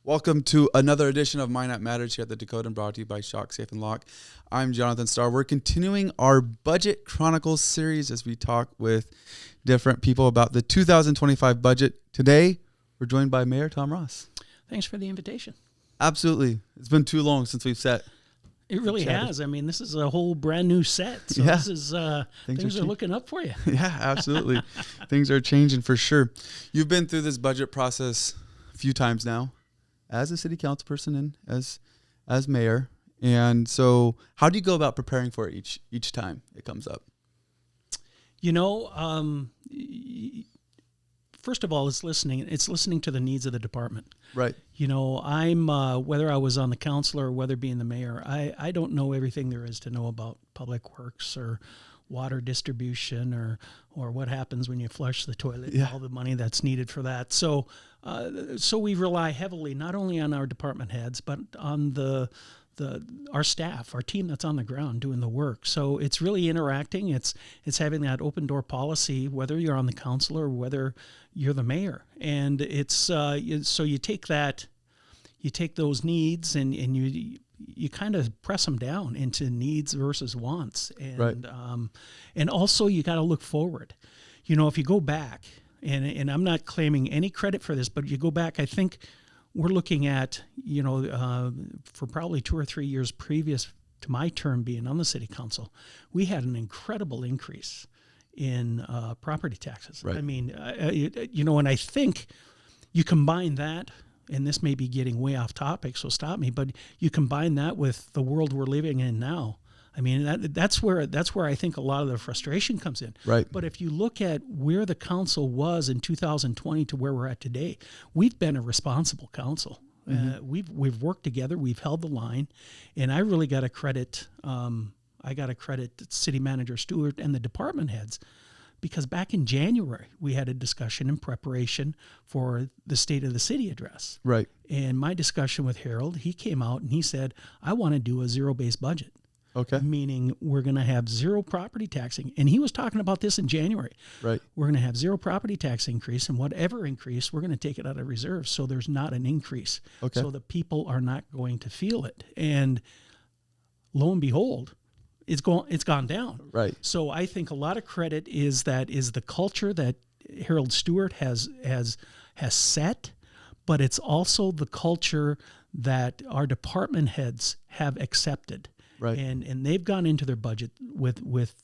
Welcome to another edition of Minot Matters here at the Dakotan, brought to you by Shock, Safe, and Lock. I'm Jonathan Starr. We're continuing our Budget Chronicles series as we talk with different people about the 2025 budget. Today, we're joined by Mayor Tom Ross. Thanks for the invitation. Absolutely. It's been too long since we've sat. It really has. I mean, this is a whole brand new set. So Yeah. this is things are looking up for you. Yeah, absolutely. Things are changing for sure. You've been through this budget process a few times now as a city council person and as mayor. And so how do you go about preparing for it each time it comes up? You know, first of all, it's listening. It's listening to the needs of the department. Right. You know, I'm whether I was on the council or whether being the mayor, I don't know everything there is to know about public works or water distribution or what happens when you flush the toilet, Yeah. all the money that's needed for that. So we rely heavily not only on our department heads, but on our staff, our team that's on the ground doing the work. So it's really interacting. It's having that open door policy, whether you're on the council or whether you're the mayor. And it's so you take those needs and you kind of press them down into needs versus wants. And Right. And also you got to look forward. You know, if you go back, and I'm not claiming any credit for this, but you go back, I think we're looking at, you know, for probably 2 or 3 years previous to my term being on the city council, we had an incredible increase in property taxes. Right. I mean, you know, and I think you combine that, and this may be getting way off topic, so stop me, but you combine that with the world we're living in now. I mean, that's where I think a lot of the frustration comes in. Right. But if you look at where the council was in 2020 to where we're at today, we've been a responsible council. Mm-hmm. We've worked together. We've held the line, and I really got to credit. I got to credit City Manager Stewart and the department heads, because back in January we had a discussion in preparation for the State of the City address. Right. And my discussion with Harold, he came out and he said, "I want to do a zero-based budget." Okay. Meaning we're going to have zero property taxing. And he was talking about this in January. Right. We're going to have zero property tax increase, and whatever increase, we're going to take it out of reserves. So there's not an increase. Okay. So the people are not going to feel it. And lo and behold, it's gone down. Right. So I think a lot of credit is the culture that Harold Stewart has set, but it's also the culture that our department heads have accepted. Right. And they've gone into their budget with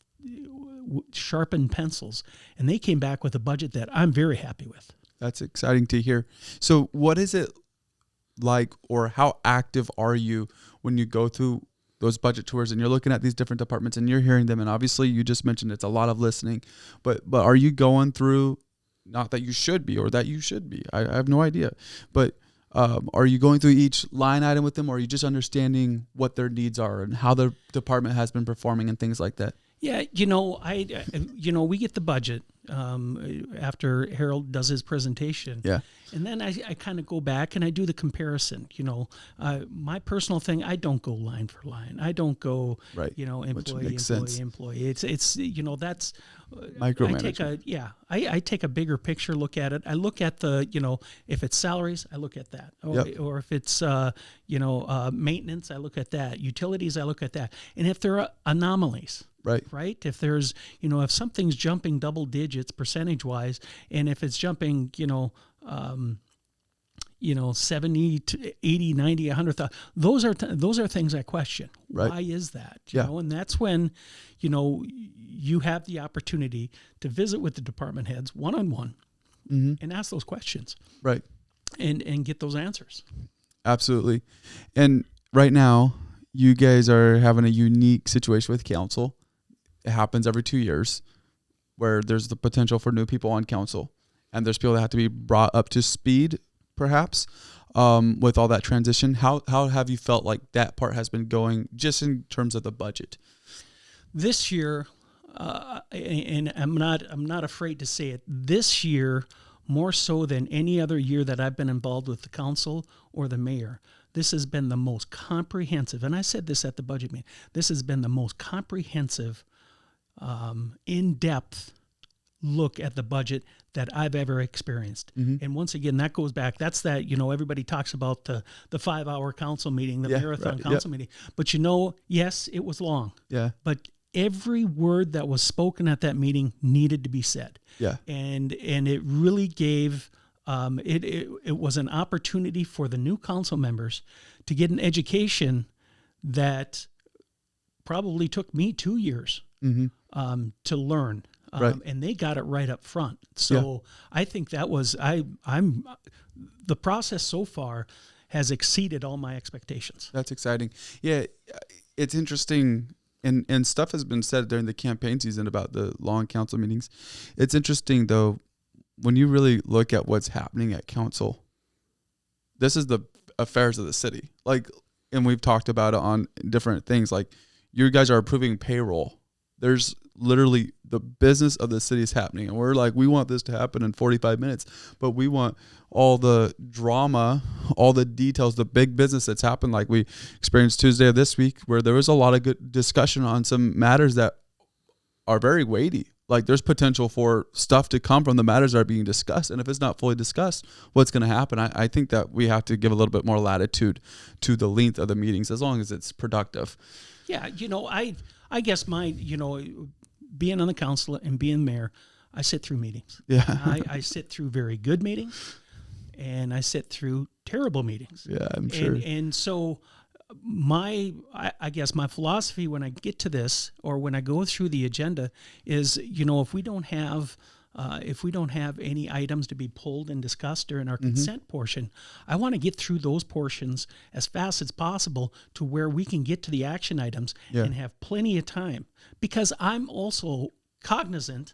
sharpened pencils, and they came back with a budget that I'm very happy with. That's exciting to hear. So what is it like, or how active are you when you go through those budget tours and you're looking at these different departments and you're hearing them? And obviously you just mentioned it's a lot of listening, but are you going through, not that you should be or that you should be, I have no idea, but are you going through each line item with them, or are you just understanding what their needs are and how the department has been performing and things like that? Yeah, you know, we get the budget after Harold does his presentation. Yeah. And then I kind of go back and I do the comparison. You know, my personal thing, I don't go line for line. I don't go, Right. you know, employee. It's you know, that's micromanagement. I take a bigger picture look at it. I look at you know, if it's salaries, I look at that. Or if it's, you know, maintenance, I look at that. Utilities, I look at that. And if there are anomalies, right? If there's, you know, if something's jumping double digits percentage wise, and if it's jumping, you know, 70 to 80, 90, 100,000, those are things I question. Right. Why is that? You know, and that's when, you know, you have the opportunity to visit with the department heads one-on-one and ask those questions. Right. And get those answers. Absolutely. And right now, you guys are having a unique situation with council. It happens every 2 years where there's the potential for new people on council, and there's people that have to be brought up to speed, perhaps, with all that transition. How have you felt like that part has been going, just in terms of the budget? This year, and I'm not afraid to say it, this year, more so than any other year that I've been involved with the council or the mayor, this has been the most comprehensive, and I said this at the budget meeting, this has been the most comprehensive, in-depth look at the budget that I've ever experienced. And once again, that goes back, that's that, everybody talks about the 5-hour council meeting, the marathon council meeting. But yes, it was long. Yeah. But every word that was spoken at that meeting needed to be said. Yeah. And it really gave, it was an opportunity for the new council members to get an education that probably took me 2 years to learn. Right. And they got it right up front. So I think that was, the process so far has exceeded all my expectations. That's exciting. Yeah. It's interesting. And stuff has been said during the campaign season about the long council meetings. It's interesting though, when you really look at what's happening at council, this is the affairs of the city. Like, and we've talked about it on different things. Like, you guys are approving payroll. There's literally the business of the city is happening. And we're like, we want this to happen in 45 minutes, but we want all the drama, all the details, the big business that's happened. Like we experienced Tuesday of this week, where there was a lot of good discussion on some matters that are very weighty. Like, there's potential for stuff to come from the matters that are being discussed. And if it's not fully discussed, what's going to happen? I think that we have to give a little bit more latitude to the length of the meetings, as long as it's productive. Yeah. I guess being on the council and being mayor, I sit through meetings. Yeah. I sit through very good meetings, and I sit through terrible meetings. Yeah, I'm sure. And so I guess my philosophy when I get to this, or when I go through the agenda, is, if we don't have any items to be pulled and discussed during our consent portion, I want to get through those portions as fast as possible to where we can get to the action items and have plenty of time. Because I'm also cognizant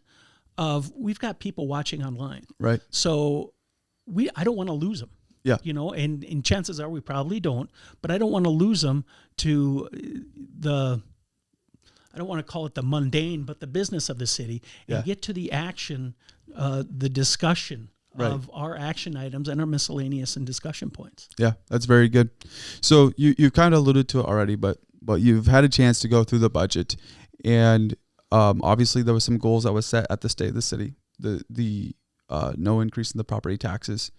of, we've got people watching online. Right. So I don't want to lose them. Yeah. And chances are we probably don't, but I don't want to lose them to I don't want to call it the mundane, but the business of the city, and get to the action, the discussion of our action items and our miscellaneous and discussion points. Yeah, that's very good. So you kind of alluded to it already, but you've had a chance to go through the budget, and obviously there was some goals that was set at the state of the city, the no increase in the property taxes.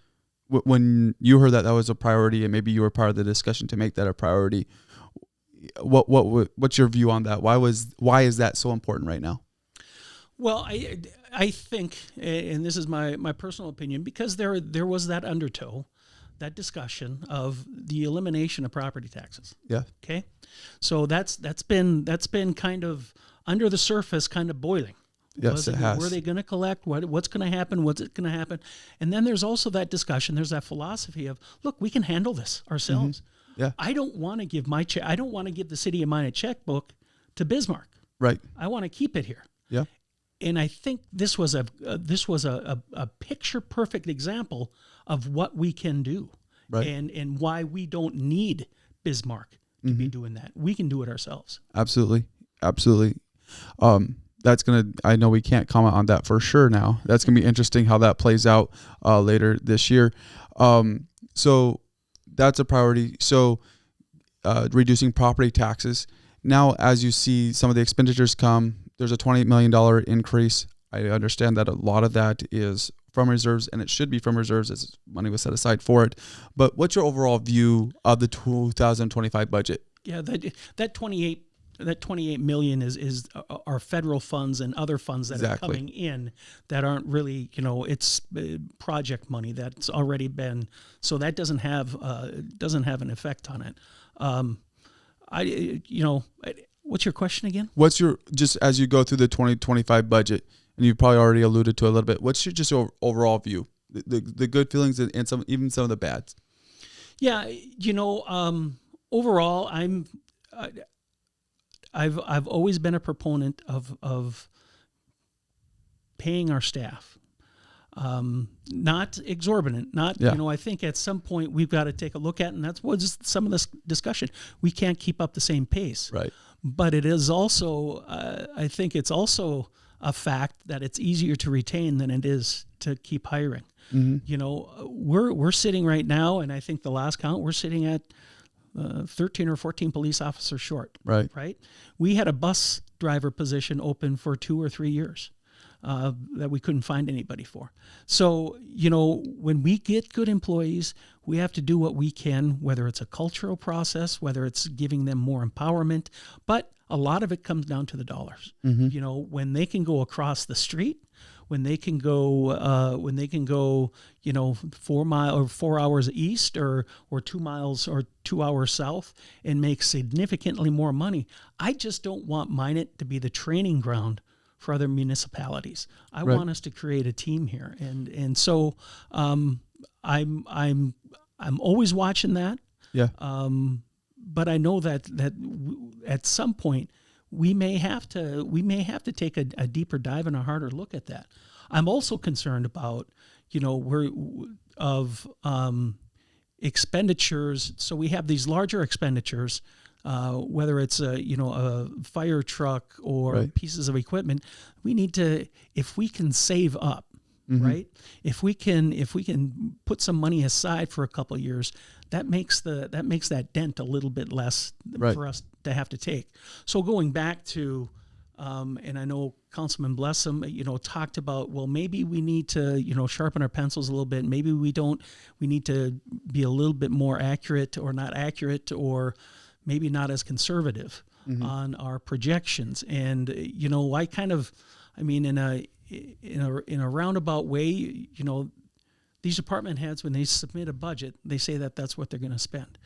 When you heard that was a priority, and maybe you were part of the discussion to make that a priority, what's your view on that? Why is that so important right now? Well, I think, and this is my personal opinion, because there was that undertow, that discussion of the elimination of property taxes. Yeah. Okay. So that's been kind of under the surface, kind of boiling. Yes, it has. Were they going to collect? What's going to happen? What's it going to happen? And then there's also that discussion. There's that philosophy of, look, we can handle this ourselves. Mm-hmm. Yeah. I don't want to give I don't want to give the City of Minot checkbook to Bismarck. Right. I want to keep it here. Yeah. And I think this was a picture perfect example of what we can do. Right. And why we don't need Bismarck to be doing that. We can do it ourselves. Absolutely. Absolutely. I know we can't comment on that for sure now. That's going to be interesting how that plays out later this year. So that's a priority. So reducing property taxes. Now, as you see some of the expenditures come, there's a $28 million increase. I understand that a lot of that is from reserves, and it should be from reserves as money was set aside for it. But what's your overall view of the 2025 budget? Yeah, that 28 million is our federal funds and other funds that are coming in that aren't really, it's project money that's already been, so that doesn't have an effect on it. What's your question again? What's your, just as you go through the 2025 budget, and you probably already alluded to it a little bit, what's your just overall view, the good feelings and even some of the bads? Yeah, overall, I've always been a proponent of paying our staff, not exorbitant, I think at some point we've got to take a look at, and that's what's some of this discussion. We can't keep up the same pace. Right. But it is also, I think it's also a fact that it's easier to retain than it is to keep hiring. Mm-hmm. We're sitting right now, and I think the last count, we're sitting at 13 or 14 police officers short. Right. Right. We had a bus driver position open for 2 or 3 years. that we couldn't find anybody for. So, when we get good employees, we have to do what we can, whether it's a cultural process, whether it's giving them more empowerment, but a lot of it comes down to the dollars. When they can go across the street, when they can go 4 hours east or 2 miles or 2 hours south and make significantly more money. I just don't want Minot to be the training ground for other municipalities. I want us to create a team here, and so I'm always watching that. Yeah. But I know that at some point we may have to take a deeper dive and a harder look at that. I'm also concerned about expenditures. So we have these larger expenditures, whether it's a fire truck or pieces of equipment. We need to, if we can save up, right? If we can put some money aside for a couple of years, that makes that dent a little bit less for us to have to take. So going back to, and I know Councilman Blessum, talked about, well, maybe we need to, sharpen our pencils a little bit. Maybe we need to be a little bit more accurate or not accurate, or maybe not as conservative on our projections. And, in a roundabout way, these department heads, when they submit a budget, they say that that's what they're going to spend.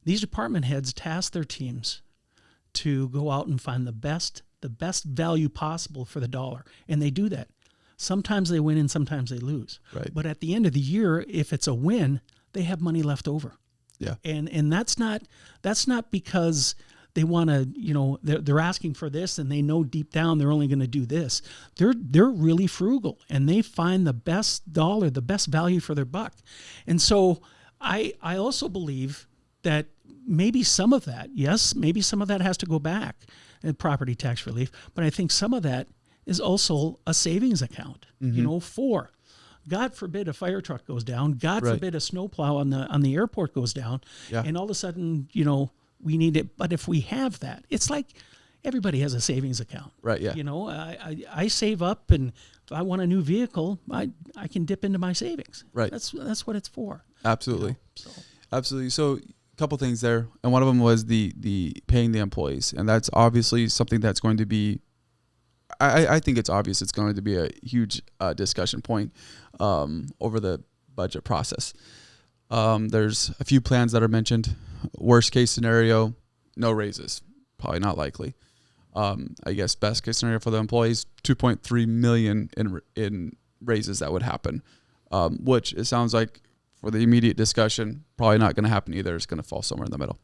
These department heads task their teams to go out and find the best value possible for the dollar, and they do that. Sometimes they win and sometimes they lose. Right. But at the end of the year, if it's a win, they have money left over. Yeah. And that's not because they want to, they're asking for this and they know deep down they're only going to do this. They're really frugal, and they find the best dollar, the best value for their buck. And so I also believe that maybe some of that has to go back in property tax relief, but I think some of that is also a savings account, for God forbid a fire truck goes down, God forbid a snowplow on the airport goes down, and all of a sudden, we need it. But if we have that, it's like everybody has a savings account. Right, yeah. I save up, and if I want a new vehicle, I can dip into my savings. Right. That's what it's for. Absolutely. Absolutely. So a couple things there. And one of them was the paying the employees. And that's obviously something that's going to be, I think it's obvious it's going to be a huge discussion point over the budget process. There's a few plans that are mentioned. Worst case scenario, no raises. Probably not likely. I guess best case scenario for the employees, $2.3 million in raises that would happen, which it sounds like for the immediate discussion, probably not going to happen either. It's going to fall somewhere in the middle.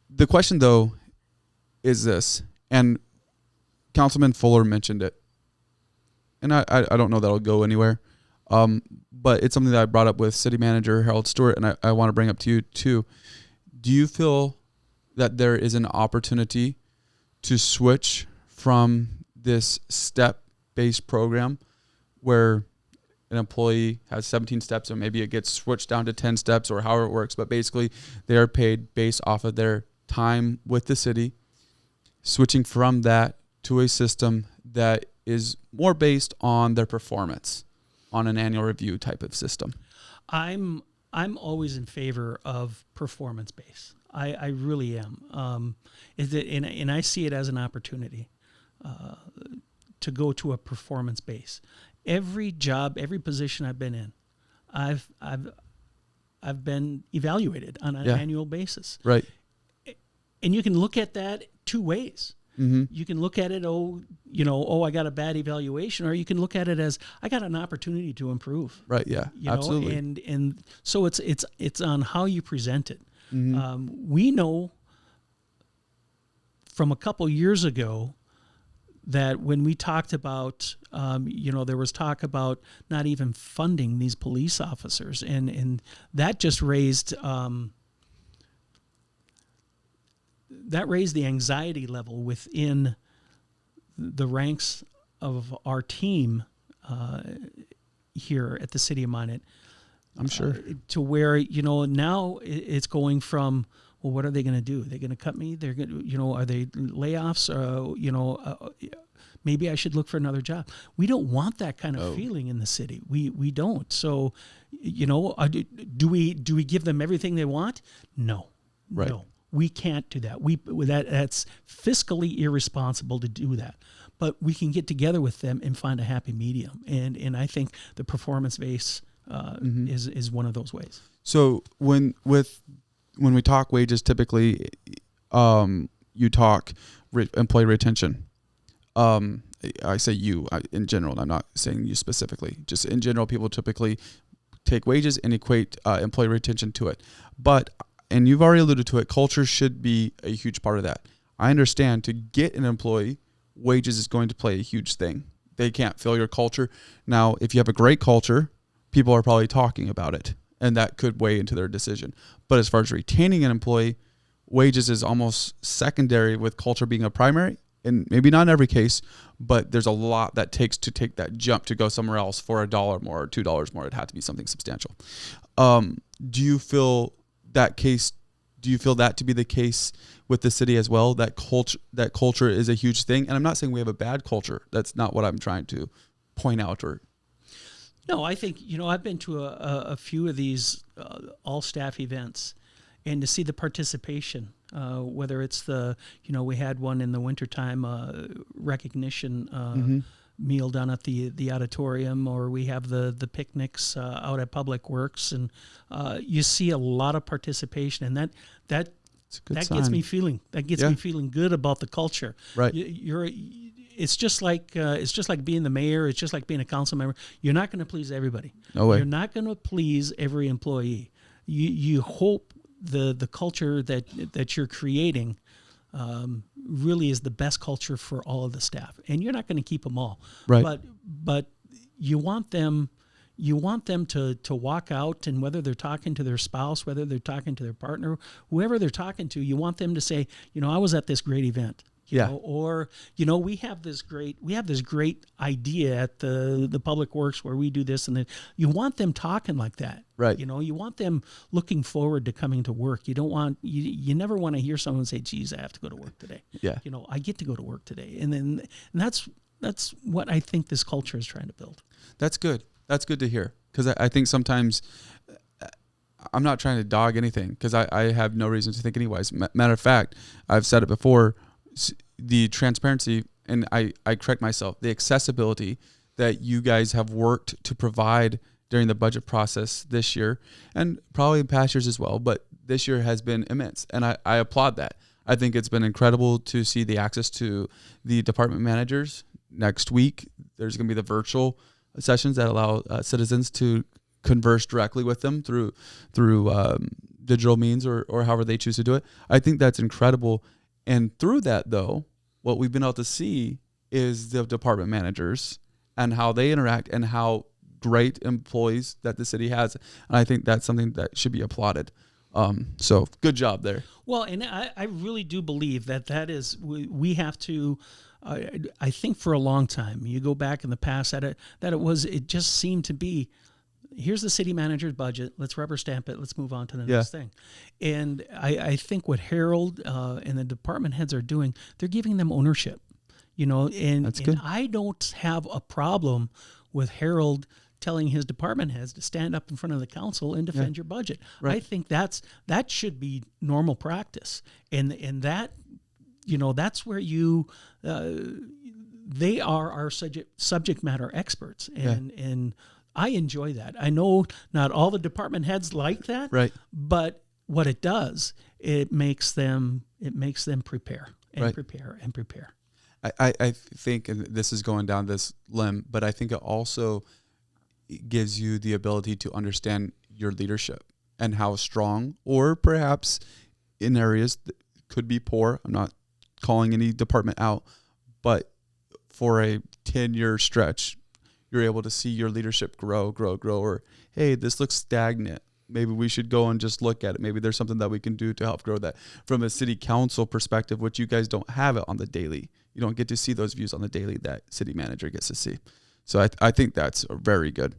The question, though, is this, and Councilman Fuller mentioned it, and I don't know that it'll go anywhere, but it's something that I brought up with City Manager Harold Stewart, and I want to bring up to you too. Do you feel that there is an opportunity to switch from this step-based program where an employee has 17 steps, or maybe it gets switched down to 10 steps, or however it works, but basically they are paid based off of their time with the city, switching from that to a system that is more based on their performance on an annual review type of system? I'm always in favor of performance based. I really am. And I see it as an opportunity to go to a performance base. Every job, every position I've been in, I've been evaluated on an annual basis. Right. And you can look at that two ways. You can look at it, I got a bad evaluation, or you can look at it as I got an opportunity to improve. Right. Yeah. Absolutely. And so it's on how you present it. We know from a couple years ago that when we talked about, there was talk about not even funding these police officers, and that just raised the anxiety level within the ranks of our team here at the City of Minot. I'm sure. To where, now it's going from, well, what are they going to do? Are they going to cut me? They're going to, are they layoffs? maybe I should look for another job. We don't want that kind of feeling in the city. We don't. So, do we give them everything they want? No. Right. No. We can't do that. That's fiscally irresponsible to do that. But we can get together with them and find a happy medium. And I think the performance base is one of those ways. So when we talk wages, typically you talk employee retention. I say in general, I'm not saying you specifically. Just in general, people typically take wages and equate employee retention to it. And you've already alluded to it, culture should be a huge part of that. I understand to get an employee, wages is going to play a huge thing. They can't fill your culture. Now, if you have a great culture, people are probably talking about it, and that could weigh into their decision. But as far as retaining an employee, wages is almost secondary, with culture being a primary. And maybe not in every case, but there's a lot that takes to take that jump to go somewhere else for $1 more or $2 more. It had to be something substantial. Do you feel that to be the case with the city as well? That culture is a huge thing. And I'm not saying we have a bad culture. That's not what I'm trying to point out. No, I think, I've been to a few of these all staff events, and to see the participation, whether it's we had one in the wintertime recognition meal down at the auditorium, or we have the picnics out at Public Works, and you see a lot of participation, and that gets me feeling good about the culture. Right. It's just like being the mayor. It's just like being a council member. You're not going to please everybody. No way. You're not going to please every employee. You hope the culture that you're creating really is the best culture for all of the staff, and you're not going to keep them all. Right. But you want them to walk out, and whether they're talking to their spouse, whether they're talking to their partner, whoever they're talking to, you want them to say, I was at this great event. We have this great idea at the Public Works where we do this, and then you want them talking like that. Right. You want them looking forward to coming to work. You never want to hear someone say, "Geez, I have to go to work today." Yeah. I get to go to work today, and that's what I think this culture is trying to build. That's good. That's good to hear, because I think sometimes I'm not trying to dog anything, because I have no reason to think otherwise. Matter of fact, I've said it before. The transparency, and I correct myself, the accessibility that you guys have worked to provide during the budget process this year, and probably in past years as well, but this year has been immense, and I applaud that. I think it's been incredible to see the access to the department managers. Next week, there's going to be the virtual sessions that allow citizens to converse directly with them through digital means or however they choose to do it. I think that's incredible. And through that, though, what we've been able to see is the department managers and how they interact and how great employees that the city has. And I think that's something that should be applauded. So good job there. Well, and I really do believe that is, we have to, I think for a long time, you go back in the past, it just seemed to be, here's the city manager's budget. Let's rubber stamp it. Let's move on to the next thing. And I think what Harold and the department heads are doing, they're giving them ownership, and I don't have a problem with Harold telling his department heads to stand up in front of the council and defend your budget. Right. I think that should be normal practice. And that, that's where they are our subject matter experts. And I enjoy that. I know not all the department heads like that, right? But what it does, it makes them prepare and right. prepare and prepare. I think, and this is going down this limb, but I think it also gives you the ability to understand your leadership and how strong, or perhaps in areas that could be poor. I'm not calling any department out, but for a 10-year stretch, you're able to see your leadership grow, or, hey, this looks stagnant. Maybe we should go and just look at it. Maybe there's something that we can do to help grow that. From a city council perspective, which you guys don't have it on the daily. You don't get to see those views on the daily that city manager gets to see. So I think that's very good.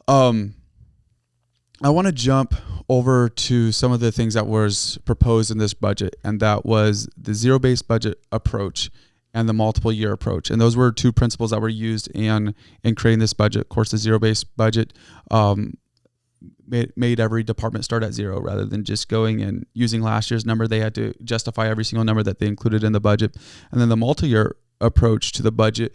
I want to jump over to some of the things that was proposed in this budget, and that was the zero-based budget approach and the multiple year approach. And those were two principles that were used in creating this budget. Of course, the zero-based budget made every department start at zero rather than just going and using last year's number. They had to justify every single number that they included in the budget. And then the multi-year approach to the budget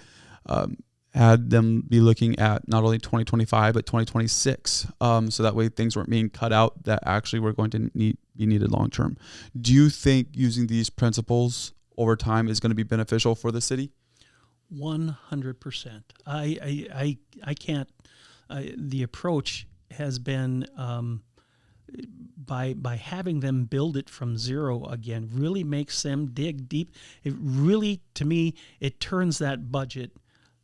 had them be looking at not only 2025 but 2026, so that way things weren't being cut out that actually were going to be needed long term. Do you think using these principles over time is going to be beneficial for the city? 100%. I can't. The approach has been by having them build it from zero again really makes them dig deep. It really, to me, it turns that budget.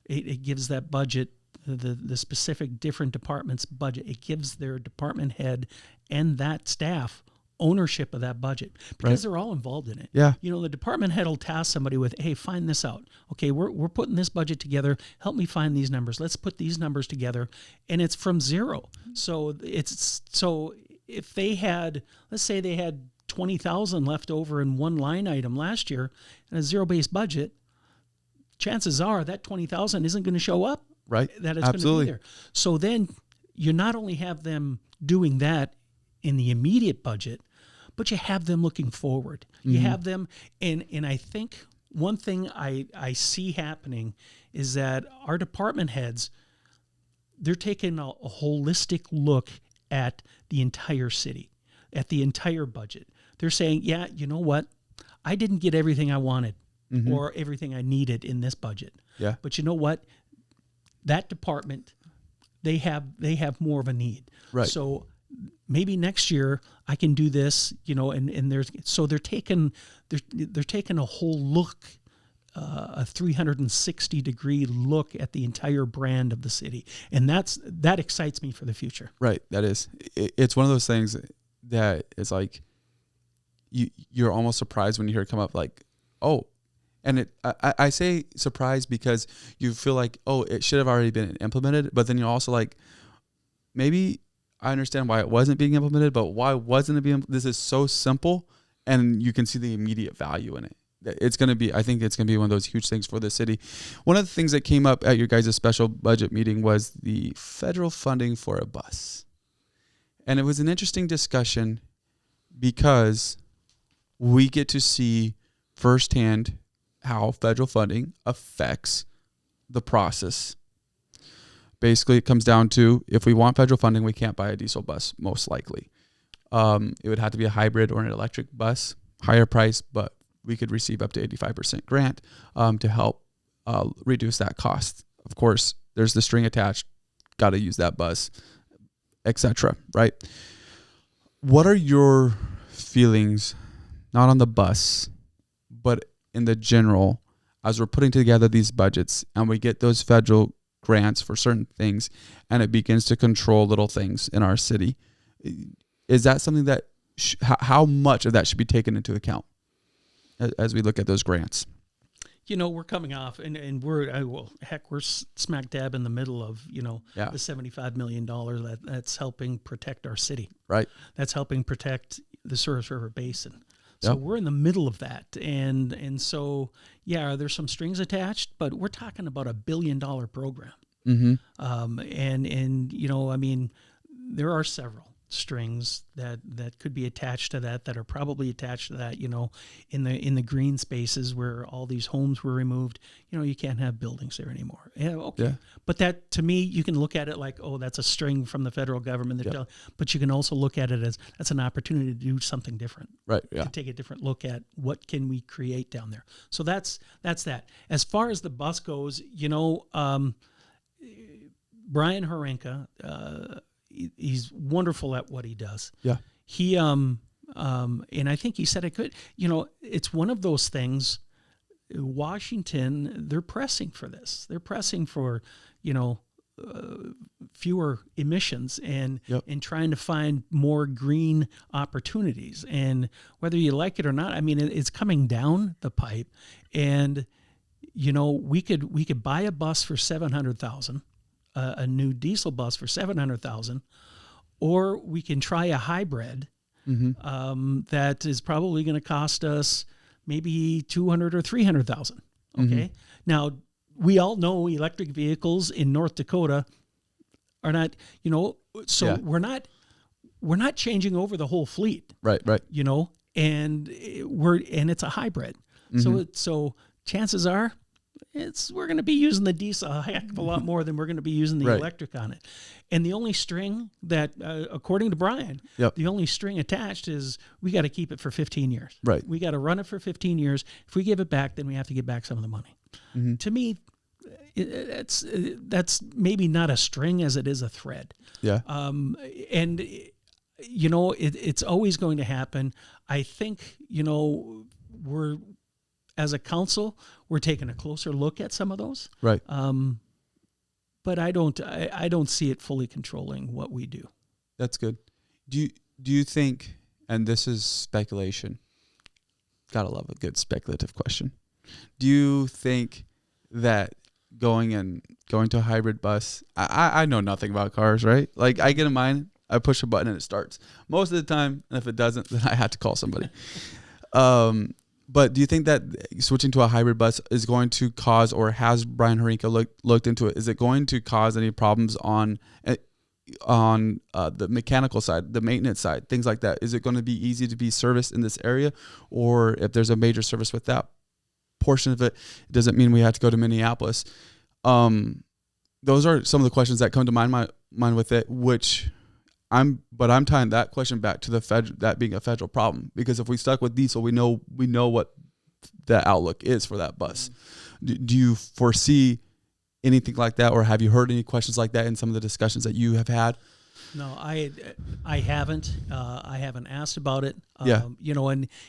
It gives that budget, the specific different departments' budget. It gives their department head and that staff ownership of that budget because they're all involved in it. Yeah. The department head will task somebody with, hey, find this out. Okay, we're putting this budget together. Help me find these numbers. Let's put these numbers together. And it's from zero. So if they had, let's say they had 20,000 left over in one line item last year in a zero-based budget, chances are that 20,000 isn't going to show up. Right. That it's Absolutely. going to be there. So then you not only have them doing that in the immediate budget, but you have them looking forward. Mm-hmm. You have them, and I think one thing I see happening is that our department heads, they're taking a holistic look at the entire city, at the entire budget. They're saying, yeah, you know what? I didn't get everything I wanted. Mm-hmm. Or everything I needed in this budget. Yeah. But you know what? That department, they have more of a need. Right. So maybe next year I can do this, and they're taking a whole look, a 360-degree look at the entire brand of the city. And that excites me for the future. Right. That is. It's one of those things that it's like you're almost surprised when you hear it come up like, oh, and I say surprised because you feel like, oh, it should have already been implemented. But then you're also like, maybe I understand why it wasn't being implemented, but why wasn't it being? This is so simple, and you can see the immediate value in it. It's going to be, I think it's going to be one of those huge things for the city. One of the things that came up at your guys' special budget meeting was the federal funding for a bus. And it was an interesting discussion because we get to see firsthand how federal funding affects the process. Basically, it comes down to if we want federal funding, we can't buy a diesel bus, most likely. It would have to be a hybrid or an electric bus, higher price, but we could receive up to 85% grant to help reduce that cost. Of course, there's the string attached, got to use that bus, etc. Right? What are your feelings, not on the bus, but in the general, as we're putting together these budgets and we get those federal grants for certain things and it begins to control little things in our city? Is that something that, how much of that should be taken into account as we look at those grants? We're coming off and we're smack dab in the middle of, the $75 million that's helping protect our city. Right. That's helping protect the Souris River Basin. So we're in the middle of that. And so, there's some strings attached, but we're talking about $1 billion program. Mm-hmm. There are several strings that could be attached to that are probably attached to that, in the green spaces where all these homes were removed. You can't have buildings there anymore. Yeah, okay. Yeah. But that, to me, you can look at it like, oh, that's a string from the federal government. But you can also look at it as that's an opportunity to do something different. Right. Yeah. To take a different look at what can we create down there. So that's that. As far as the bus goes, Brian Horenka, he's wonderful at what he does. Yeah. He and I think he said it good. It's one of those things. Washington, they're pressing for this. They're pressing for, fewer emissions and trying to find more green opportunities. And whether you like it or not, it's coming down the pipe. And we could buy a bus for $700,000. A new diesel bus for $700,000, or we can try a hybrid that is probably going to cost us maybe $200,000 or $300,000. Okay. Now, we all know electric vehicles in North Dakota are not, so we're not changing over the whole fleet. Right. And it's a hybrid. So chances are we're going to be using the diesel a heck of a lot more than we're going to be using the electric on it. And the only string that, according to Brian, the only string attached is we got to keep it for 15 years. Right. We got to run it for 15 years. If we give it back, then we have to give back some of the money. To me, that's maybe not a string as it is a thread. Yeah. And it's always going to happen. I think, we're, as a council, we're taking a closer look at some of those. Right. But I don't see it fully controlling what we do. That's good. Do you think, and this is speculation, gotta love a good speculative question. Do you think that going to a hybrid bus, I know nothing about cars, right? Like, I get in mine, I push a button and it starts. Most of the time, and if it doesn't, then I have to call somebody. But do you think that switching to a hybrid bus is going to cause, or has Brian Harinka looked into it? Is it going to cause any problems on the mechanical side, the maintenance side, things like that? Is it going to be easy to be serviced in this area, or if there's a major service with that portion of it, it doesn't mean we have to go to Minneapolis? Those are some of the questions that come to my mind with it, I'm tying that question back to that being a federal problem, because if we stuck with diesel, we know what the outlook is for that bus. Do you foresee anything like that, or have you heard any questions like that in some of the discussions that you have had? No, I haven't. I haven't asked about it. Yeah.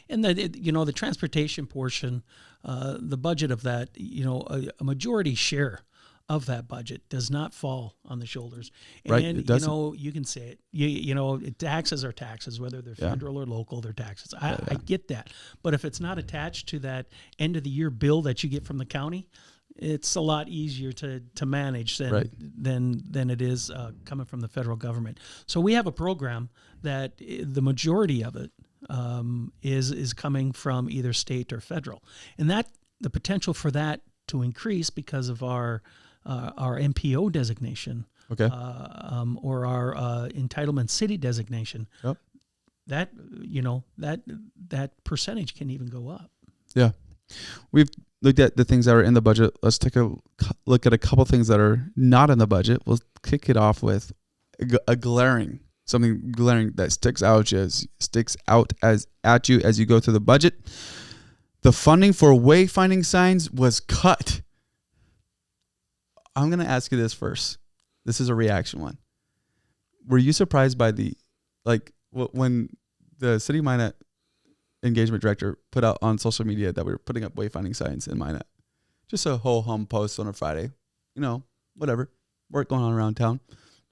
And the transportation portion, the budget of that, a majority share of that budget does not fall on the shoulders. And, right, it doesn't. You can say it. Taxes are taxes, whether they're federal or local, they're taxes. I get that. But if it's not attached to that end of the year bill that you get from the county, it's a lot easier to manage than it is coming from the federal government. So we have a program that the majority of it is coming from either state or federal, and that the potential for that to increase because of our MPO designation, or our entitlement city designation. Yep. That percentage can even go up. Yeah, we've looked at the things that are in the budget. Let's take a look at a couple things that are not in the budget. We'll kick it off with something glaring that sticks out at you as you go through the budget. The funding for wayfinding signs was cut. I'm going to ask you this first. This is a reaction one. Were you surprised by when the City of Minot engagement director put out on social media that we were putting up wayfinding signs in Minot? Just a ho-hum post on a Friday. Whatever. Work going on around town.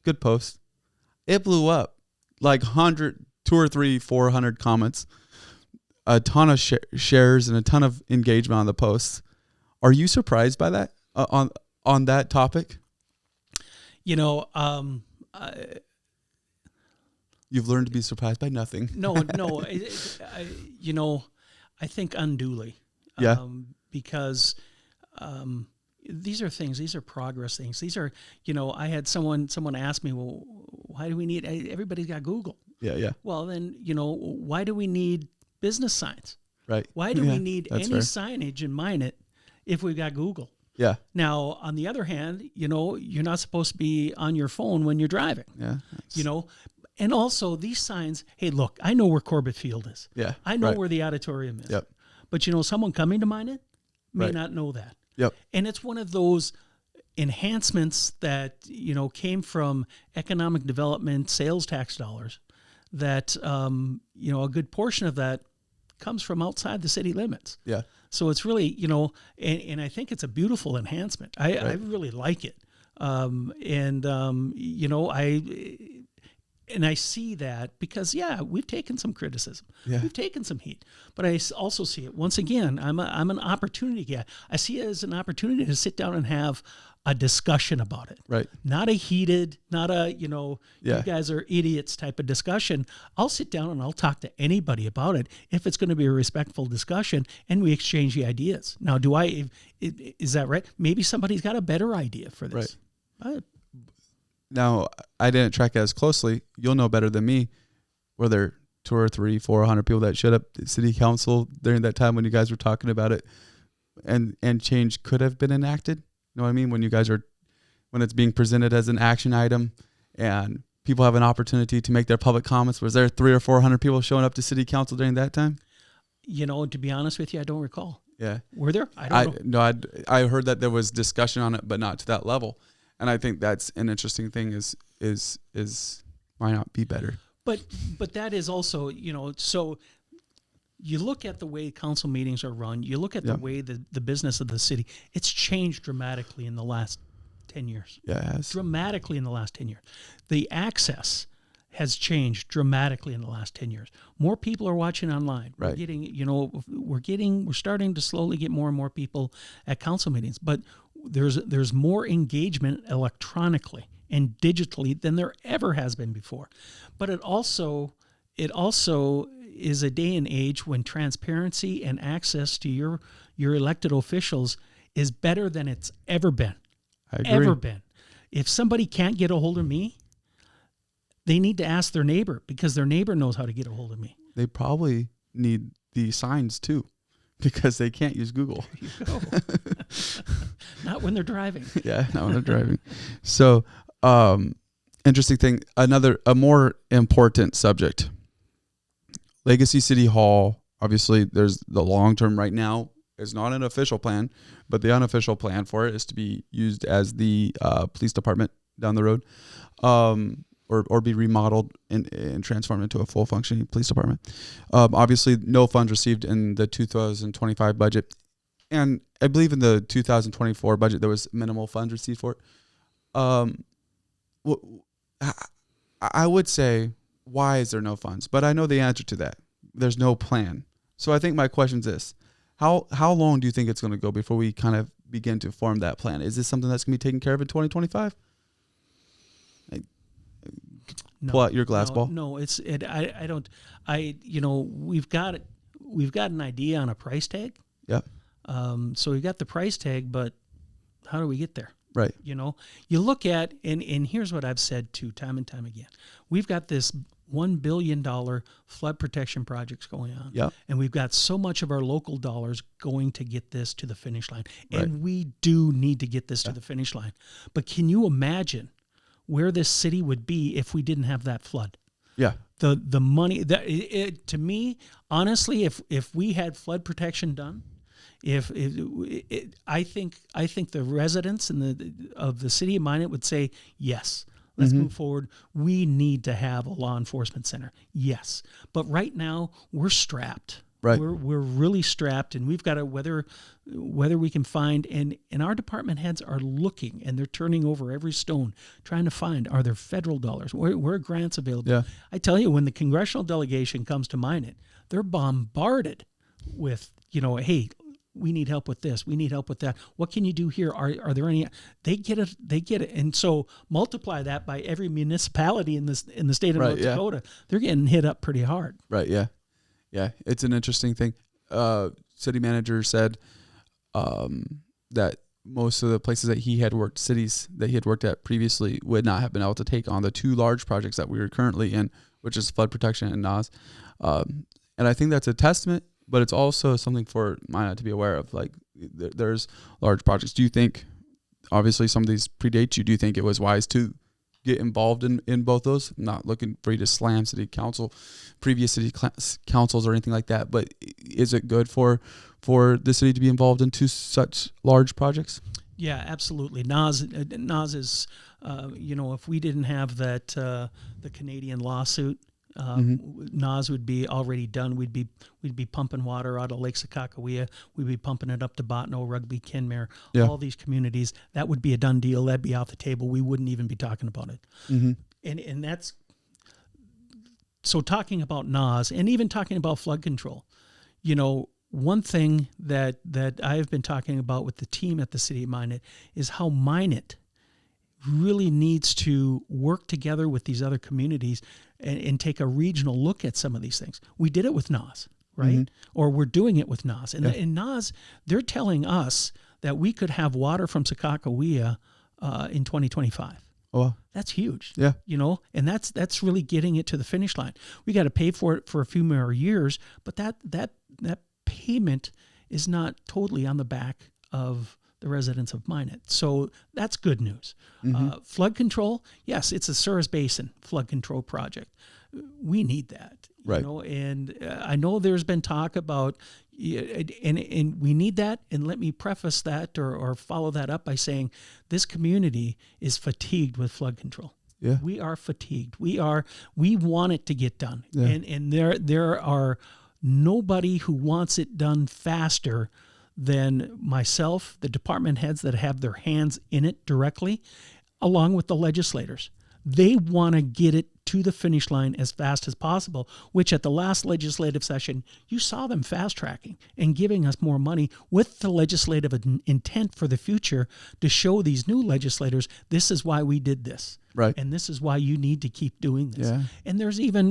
Good post. It blew up. Like 100, 200 or 300, 400 comments. A ton of shares and a ton of engagement on the posts. Are you surprised by that on that topic? You've learned to be surprised by nothing. No. I think unduly. Yeah. Because these are progress things. These are, I had someone ask me, well, why do we need? Everybody's got Google. Yeah. Well, then why do we need business signs? Right. Why do we need any fair. Signage in Minot if we've got Google? Yeah. Now, on the other hand, you're not supposed to be on your phone when you're driving. Yeah. And also these signs, hey, look, I know where Corbett Field is. Yeah. I know where the auditorium is. Yep. But someone coming to Minot may not know that. Yep. And it's one of those enhancements that, came from economic development, sales tax dollars that, a good portion of that comes from outside the city limits. Yeah. So it's really, and I think it's a beautiful enhancement. I really like it. and I see that because, we've taken some criticism. Yeah. We've taken some heat. But I also see it, once again, I'm an opportunity guy. I see it as an opportunity to sit down and have a discussion about it. Right. Not a heated, not a, you Yeah. guys are idiots type of discussion. I'll sit down and I'll talk to anybody about it if it's going to be a respectful discussion and we exchange the ideas. Now, is that right? Maybe somebody's got a better idea for this. Right. Now, I didn't track it as closely. You'll know better than me. Were there 2 or 3, 400 people that showed up at city council during that time when you guys were talking about it, and change could have been enacted? You know what I mean? When it's being presented as an action item and people have an opportunity to make their public comments, was there 300 or 400 people showing up to city council during that time? To be honest with you, I don't recall. Yeah. Were there? I don't know. No, I heard that there was discussion on it, but not to that level. And I think that's an interesting thing is why not be better? But that is also, so you look at the way council meetings are run, you look at the way the business of the city, it's changed dramatically in the last 10 years. Yeah, it has. Dramatically in the last 10 years. The access has changed dramatically in the last 10 years. More people are watching online. Right. We're starting to slowly get more and more people at council meetings, but there's more engagement electronically and digitally than there ever has been before. But it also is a day and age when transparency and access to your elected officials is better than it's ever been. I agree. Ever been. If somebody can't get a hold of me, they need to ask their neighbor because their neighbor knows how to get a hold of me. They probably need the signs too, because they can't use Google. There you go. Not when they're driving. Yeah, not when they're driving. So, interesting thing. A more important subject. Legacy City Hall. Obviously, there's the long term right now. It's not an official plan, but the unofficial plan for it is to be used as the police department down the road, or be remodeled and transformed into a full functioning police department. Obviously, no funds received in the 2025 budget, and I believe in the 2024 budget there was minimal funds received for it. I would say, why is there no funds? But I know the answer to that. There's no plan. So I think my question is this. How long do you think it's going to go before we kind of begin to form that plan? Is this something that's going to be taken care of in 2025? Pull out your glass ball. No, we've got an idea on a price tag. Yep. So we've got the price tag, but how do we get there? Right. You look at, and here's what I've said too, time and time again. We've got this $1 billion flood protection projects going on. Yep. And we've got so much of our local dollars going to get this to the finish line. Right. And we do need to get this to the finish line. But can you imagine where this city would be if we didn't have that flood? Yeah. The money that to me, honestly, if we had flood protection done, I think the residents of the city of Minot would say yes. Let's move forward. We need to have a law enforcement center. Yes. But right now we're strapped. Right. We're really strapped, and we've got to whether we can find, and our department heads are looking and they're turning over every stone trying to find, are there federal dollars? Where are grants available? Yeah. I tell you, when the congressional delegation comes to Minot, they're bombarded with, hey, we need help with this. We need help with that. What can you do here? Are there any? They get it. And so multiply that by every municipality in the state of North Dakota. They're getting hit up pretty hard. Right. Yeah. Yeah. It's an interesting thing. City manager said that most of the places that cities that he had worked at previously would not have been able to take on the 2 large projects that we are currently in, which is flood protection and NAS. And I think that's a testament, but it's also something for Minot to be aware of. Like, there's large projects. Do you think, obviously some of these predate you, do you think it was wise to get involved in both those? I'm not looking for you to slam previous city councils or anything like that, but is it good for the city to be involved in 2 such large projects? Yeah, absolutely. NAS is, if we didn't have that, the Canadian lawsuit, NAS would be already done. We'd be pumping water out of Lake Sakakawea. We'd be pumping it up to Botno, Rugby, Kenmare, all these communities. That would be a done deal. That'd be off the table. We wouldn't even be talking about it. Mm-hmm. And So talking about NAS and even talking about flood control, one thing that I've been talking about with the team at the City of Minot is how Minot really needs to work together with these other communities and take a regional look at some of these things. We did it with NAS, right? Or we're doing it with NAS. And in NAS, they're telling us that we could have water from Sakakawea in 2025. Oh, that's huge. Yeah. And that's really getting it to the finish line. We got to pay for it for a few more years, but that payment is not totally on the back of the residents of Minot. So that's good news. Flood control, yes, it's a Souris Basin flood control project. We need that, right. And I know there's been talk about, and we need that. And let me preface that or follow that up by saying this community is fatigued with flood control. Yeah. We are fatigued. We want it to get done. Yeah. And there are nobody who wants it done faster than myself, the department heads that have their hands in it directly, along with the legislators. They want to get it to the finish line as fast as possible, which at the last legislative session, you saw them fast tracking and giving us more money with the legislative intent for the future to show these new legislators, this is why we did this. Right. And this is why you need to keep doing this. Yeah. And there's even,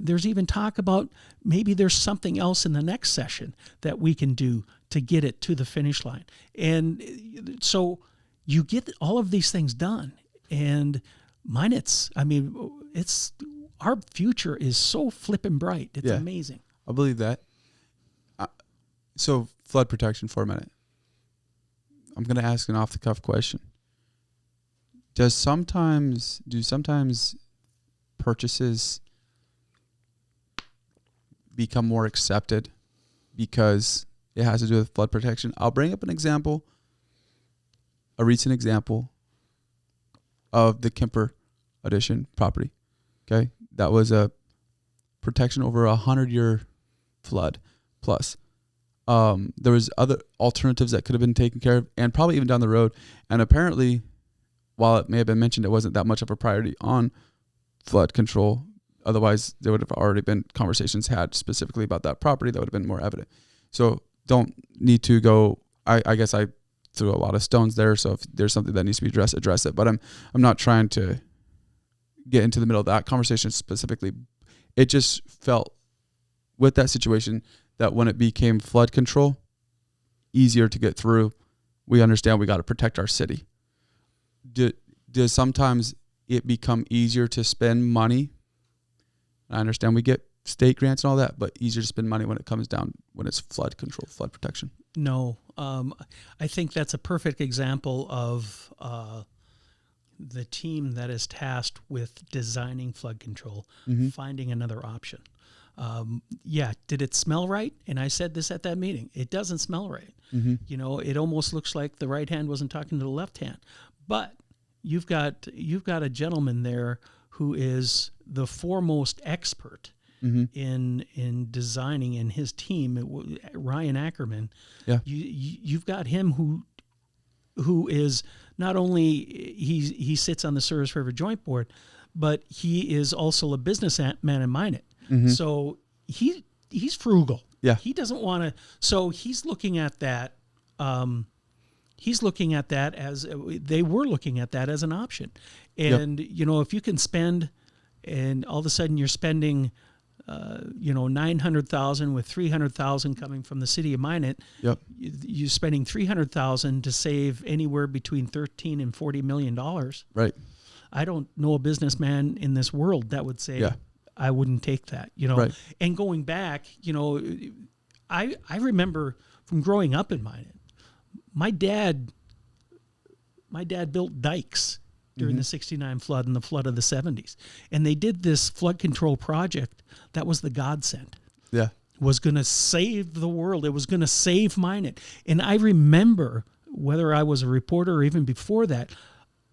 there's even talk about maybe there's something else in the next session that we can do to get it to the finish line. And so you get all of these things done. And our future is so flippin' bright. It's amazing. I believe that. So flood protection for a minute. I'm going to ask an off-the-cuff question. Do sometimes purchases become more accepted because it has to do with flood protection? I'll bring up a recent example of the Kemper Addition property. Okay, that was a protection over 100-year flood plus. There was other alternatives that could have been taken care of, and probably even down the road. And apparently, while it may have been mentioned, it wasn't that much of a priority on flood control. Otherwise, there would have already been conversations had specifically about that property that would have been more evident. So don't need to go. I guess I threw a lot of stones there. So if there's something that needs to be addressed, address it. But I'm not trying to get into the middle of that conversation specifically. It just felt with that situation that when it became flood control, easier to get through. We understand we got to protect our city. Does sometimes it become easier to spend money? I understand we get state grants and all that, but easier to spend money when it comes down when it's flood control, flood protection. No, I think that's a perfect example of the team that is tasked with designing flood control, finding another option. Did it smell right? And I said this at that meeting. It doesn't smell right. It almost looks like the right hand wasn't talking to the left hand. But you've got a gentleman there who is the foremost expert in designing, in his team, Ryan Ackerman. Yeah. You've got him who is not only he sits on the Souris River Joint Board, but he is also a businessman in Minot. So he's frugal. Yeah. He doesn't want to. So he's looking at that. He's looking at that as they were looking at that as an option. And if you can spend, and all of a sudden you're spending, $900,000 with $300,000 coming from the city of Minot. Yep. You're spending $300,000 to save anywhere between $13 and $40 million. Right. I don't know a businessman in this world that would say, I wouldn't take that, Right. And going back, I remember from growing up in Minot, my dad built dikes during the 69 flood and the flood of the 70s. And they did this flood control project that was the godsend. Yeah. Was going to save the world. It was going to save Minot. And I remember, whether I was a reporter or even before that,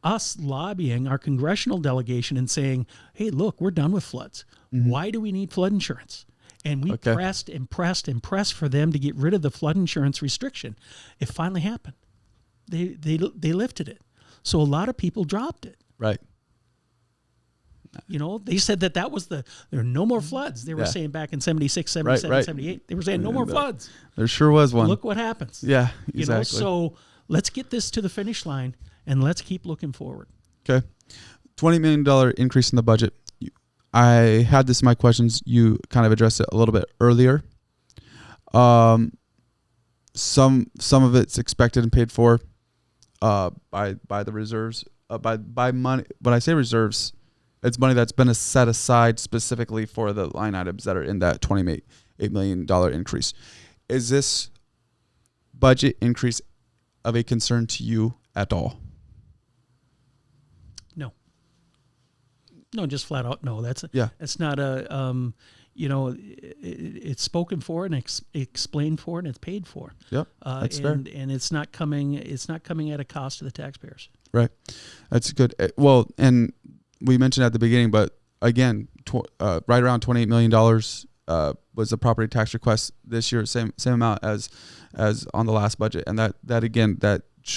us lobbying our congressional delegation and saying, hey, look, we're done with floods. Why do we need flood insurance? And we pressed and pressed and pressed for them to get rid of the flood insurance restriction. It finally happened. They lifted it. So a lot of people dropped it. Right. They said that was there are no more floods. They were saying back in 76, 77, Right. 78. They were saying no more floods. There sure was one. Look what happens. Yeah, exactly. So let's get this to the finish line and let's keep looking forward. Okay. $20 million increase in the budget. I had this in my questions. You kind of addressed it a little bit earlier. Some of it's expected and paid for by the reserves. By money. When I say reserves, it's money that's been set aside specifically for the line items that are in that $28 million increase. Is this budget increase of a concern to you at all? No, just flat out no. That's not a it's spoken for and explained for and it's paid for. Yep, that's fair. And it's not coming at a cost to the taxpayers. Right, that's good. Well, and we mentioned at the beginning, but again, right around $28 million was the property tax request this year, same amount as on the last budget, and that again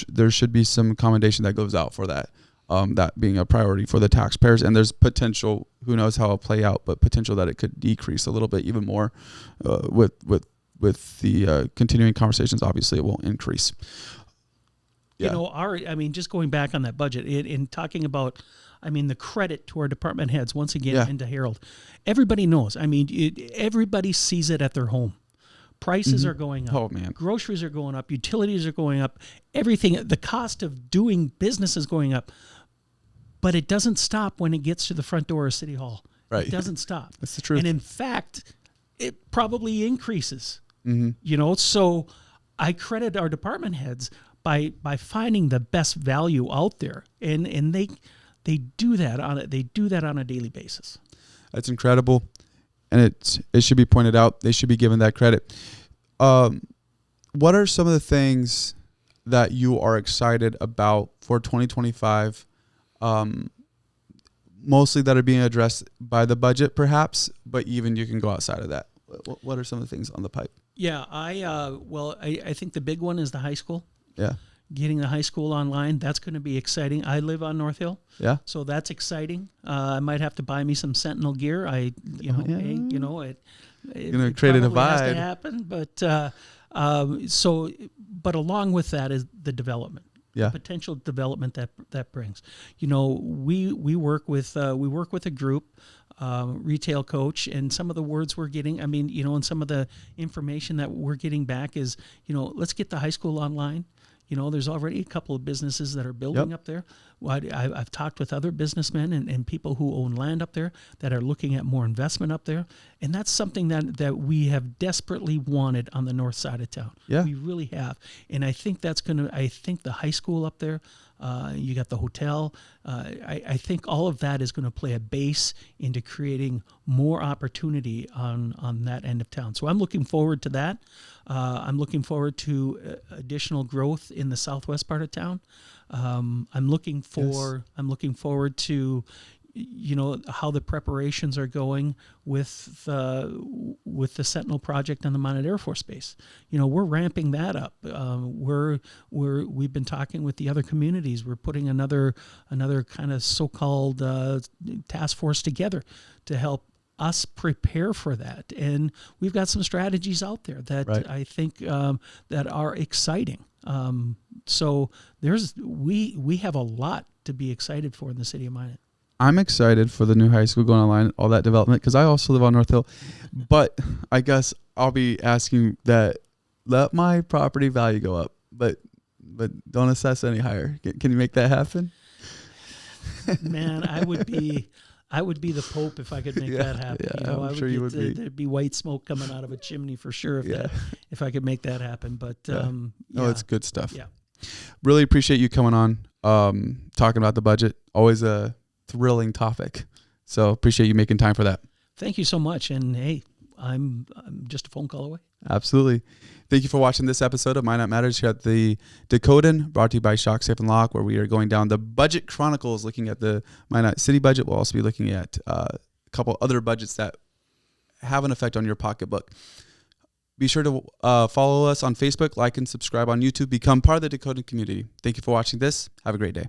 there should be some commendation that goes out for that. That being a priority for the taxpayers, and there's potential, who knows how it'll play out, but potential that it could decrease a little bit even more with the continuing conversations. Obviously, it won't increase. Yeah. Just going back on that budget, in talking about, the credit to our department heads once again into Harold, everybody knows. Everybody sees it at their home. Prices are going up. Oh, man. Groceries are going up. Utilities are going up. Everything, the cost of doing business is going up. But it doesn't stop when it gets to the front door of City Hall. Right. It doesn't stop. That's the truth. And in fact, it probably increases. Mm-hmm. So I credit our department heads by finding the best value out there. And they do that on a daily basis. That's incredible. And it should be pointed out. They should be given that credit. What are some of the things that you are excited about for 2025? Mostly that are being addressed by the budget, perhaps, but even you can go outside of that. What are some of the things on the pipe? Yeah, I think the big one is the high school. Yeah. Getting the high school online, that's going to be exciting. I live on North Hill. Yeah. So that's exciing. I might have to buy me some Sentinel gear. It create a divide. Has to happen, but along with that is the development. Yeah. The potential development that brings. We work with a group, retail coach, and some of the words we're getting, and some of the information that we're getting back is, let's get the high school online. There's already a couple of businesses that are building up there. I've talked with other businessmen and people who own land up there that are looking at more investment up there. And that's something that we have desperately wanted on the north side of town. Yeah. We really have. And I think I think the high school up there, you got the hotel. I think all of that is going to play a base into creating more opportunity on that end of town. So I'm looking forward to that. I'm looking forward to additional growth in the southwest part of town. I'm looking forward to, how the preparations are going with the Sentinel project on the Minot Air Force Base. We're ramping that up. We've been talking with the other communities. We're putting another kind of so-called task force together to help us prepare for that. And we've got some strategies out there that I think that are exciting. So we have a lot to be excited for in the city of Minot. I'm excited for the new high school going online, all that development, because I also live on North Hill. But I guess I'll be asking that let my property value go up, but don't assess any higher. Can you make that happen? Man, I would be the Pope if I could make that happen. Yeah, I'm sure you would be. There'd be white smoke coming out of a chimney for sure if I could make that happen. But it's good stuff. Yeah, really appreciate you coming on, talking about the budget. Always a thrilling topic. So appreciate you making time for that. Thank you so much. And hey, I'm just a phone call away. Absolutely. Thank you for watching this episode of Minot Matters here at the Dakotan, brought to you by Shock, Safe, and Lock, where we are going down the budget chronicles, looking at the Minot City budget. We'll also be looking at a couple other budgets that have an effect on your pocketbook. Be sure to follow us on Facebook, like and subscribe on YouTube, become part of the Dakotan community. Thank you for watching this. Have a great day.